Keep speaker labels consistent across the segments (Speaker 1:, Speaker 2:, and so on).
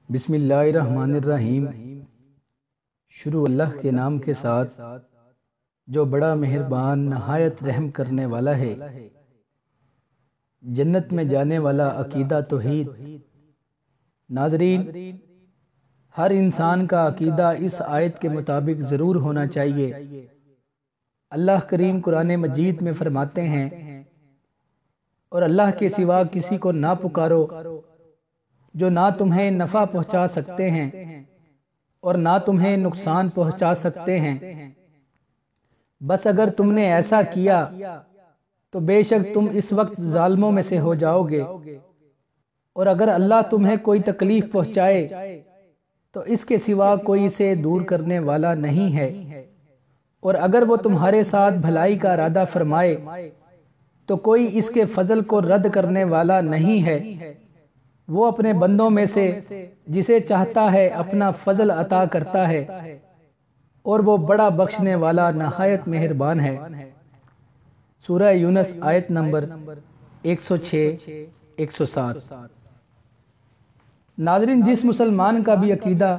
Speaker 1: بسم اللہ الرحمن الرحیم۔ شروع اللہ کے نام کے ساتھ جو بڑا مہربان نہایت رحم کرنے والا ہے۔ جنت میں جانے والا عقیدہ توحید۔ ناظرین، ہر انسان کا عقیدہ اس آیت کے مطابق ضرور ہونا چاہیے۔ اللہ کریم قرآن مجید میں فرماتے ہیں، اور اللہ کے سوا کسی کو نہ پکارو جو نہ تمہیں نفع پہنچا سکتے ہیں اور نہ تمہیں نقصان پہنچا سکتے ہیں، بس اگر تم نے ایسا کیا تو بے شک تم اس وقت ظالموں میں سے ہو جاؤ گے، اور اگر اللہ تمہیں کوئی تکلیف پہنچائے تو اس کے سوا کوئی اسے دور کرنے والا نہیں ہے، اور اگر وہ تمہارے ساتھ بھلائی کا ارادہ فرمائے تو کوئی اس کے فضل کو رد کرنے والا نہیں ہے۔ وہ اپنے بندوں میں سے جسے چاہتا ہے اپنا فضل عطا کرتا ہے، اور وہ بڑا بخشنے والا نہایت مہربان ہے۔ سورہ یونس آیت نمبر 106-107۔ ناظرین، جس مسلمان کا بھی عقیدہ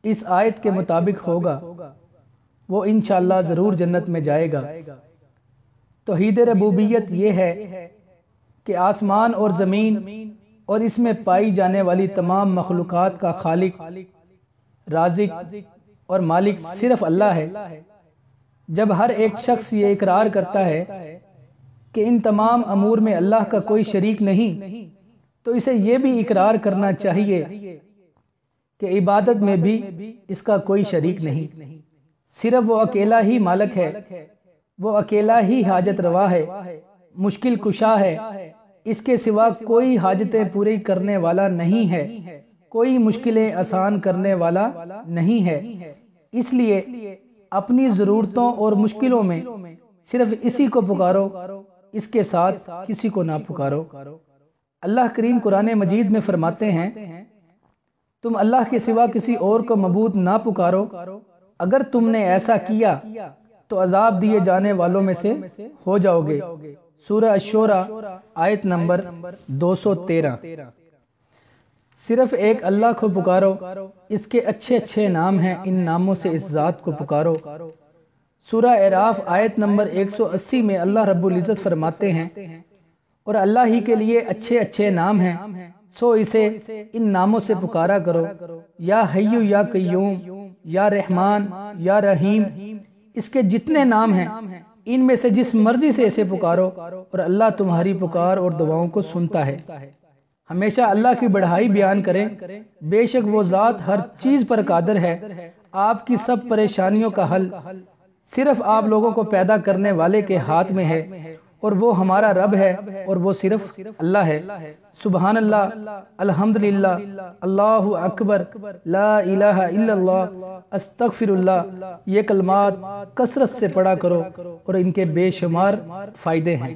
Speaker 1: اس آیت کے مطابق ہوگا وہ انشاءاللہ ضرور جنت میں جائے گا۔ توحید ربوبیت یہ ہے کہ آسمان اور زمین اور اس میں پائی جانے والی تمام مخلوقات کا خالق، رازق اور مالک صرف اللہ ہے۔ جب ہر ایک شخص یہ اقرار کرتا ہے کہ ان تمام امور میں اللہ کا کوئی شریک نہیں، تو اسے یہ بھی اقرار کرنا چاہیے کہ عبادت میں بھی اس کا کوئی شریک نہیں، صرف وہ اکیلا ہی مالک ہے، وہ اکیلا ہی حاجت روا ہے، مشکل کشا ہے، اس کے سوا کوئی حاجتیں پوری کرنے والا نہیں ہے، کوئی مشکلیں آسان کرنے والا نہیں ہے۔ اس لیے اپنی ضرورتوں اور مشکلوں میں صرف اسی کو پکارو، اس کے ساتھ کسی کو نہ پکارو۔ اللہ کریم قرآن مجید میں فرماتے ہیں، تم اللہ کے سوا کسی اور کو معبود نہ پکارو، اگر تم نے ایسا کیا تو عذاب دیے جانے والوں میں سے ہو جاؤ گے۔ سورہ الشورى آیت نمبر 213۔ صرف ایک اللہ کو پکارو، اس کے اچھے اچھے نام ہیں، ان ناموں سے اس ذات کو پکارو۔ سورہ اعراف آیت نمبر 180 میں اللہ رب العزت فرماتے ہیں، اور اللہ ہی کے لیے اچھے اچھے نام ہیں، سو اسے ان ناموں سے پکارا کرو، یا حیو یا قیوم، یا رحمان یا رحیم، اس کے جتنے نام ہیں ان میں سے جس مرضی سے اسے پکارو، اور اللہ تمہاری پکار اور دعاؤں کو سنتا ہے۔ ہمیشہ اللہ کی بڑائی بیان کریں، بے شک وہ ذات ہر چیز پر قادر ہے۔ آپ کی سب پریشانیوں کا حل صرف آپ لوگوں کو پیدا کرنے والے کے ہاتھ میں ہے، اور وہ ہمارا رب ہے، اور وہ صرف اللہ ہے۔ سبحان اللہ، الحمدللہ، اللہ اکبر، لا الہ الا اللہ، استغفر اللہ، یہ کلمات کثرت سے پڑھا کرو، اور ان کے بے شمار فائدے ہیں۔